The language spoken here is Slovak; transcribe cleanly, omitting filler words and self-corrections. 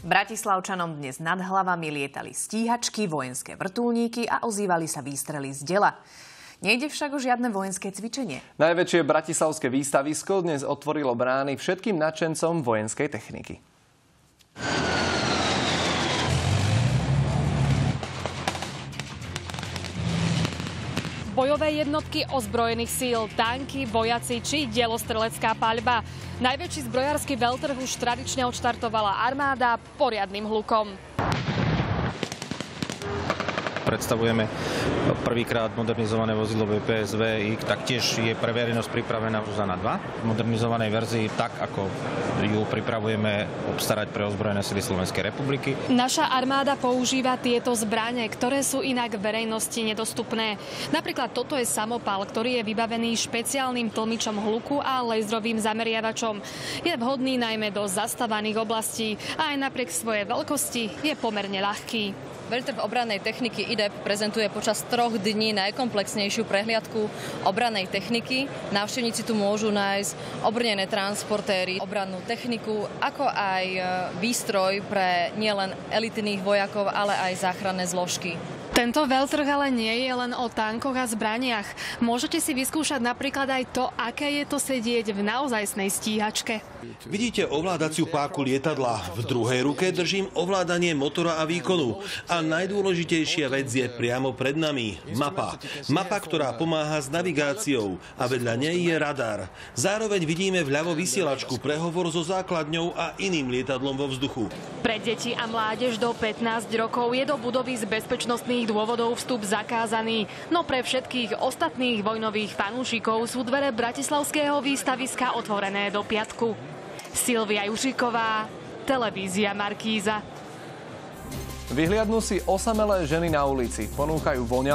Bratislavčanom dnes nad hlavami lietali stíhačky, vojenské vrtuľníky a ozývali sa výstrely z dela. Nejde však o žiadne vojenské cvičenie. Najväčšie bratislavské výstavisko dnes otvorilo brány všetkým nadšencom vojenskej techniky. Bojové jednotky ozbrojených síl, tanky, vojaci či delostrelecká paľba. Najväčší zbrojársky veľtrh už tradične odštartovala armáda poriadnym hlukom. Predstavujeme prvýkrát modernizované vozidlo PSV, taktiež je pre verejnosť pripravená Zuzana 2 v modernizovanej verzii, tak ako ju pripravujeme obstarať pre ozbrojené sily Slovenskej republiky. Naša armáda používa tieto zbrane, ktoré sú inak verejnosti nedostupné. Napríklad toto je samopal, ktorý je vybavený špeciálnym tlmičom hluku a laserovým zameriavačom. Je vhodný najmä do zastávaných oblastí a aj napriek svojej veľkosti je pomerne ľahký. Veľtrh obrannej techniky IDEP prezentuje počas 3 dní najkomplexnejšiu prehliadku obrannej techniky. Návštevníci tu môžu nájsť obrnené transportéry, obrannú techniku, ako aj výstroj pre nielen elitných vojakov, ale aj záchranné zložky. Tento veľtrh ale nie je len o tankoch a zbraniach. Môžete si vyskúšať napríklad aj to, aké je to sedieť v naozajstnej stíhačke. Vidíte ovládaciu páku lietadla. V druhej ruke držím ovládanie motora a výkonu. A najdôležitejšia vec je priamo pred nami. Mapa. Mapa, ktorá pomáha s navigáciou. A vedľa nej je radar. Zároveň vidíme vľavo vysielačku, prehovor so základňou a iným lietadlom vo vzduchu. Pre deti a mládež do 15 rokov je do budovy z bezpečnostných dôvodov vstup zakázaný. No pre všetkých ostatných vojnových fanúšikov sú dvere bratislavského výstaviska otvorené do piatku. Silvia Jušiková, televízia Markíza. Vyhliadnú si osamelé ženy na ulici. Ponúkajú voňavé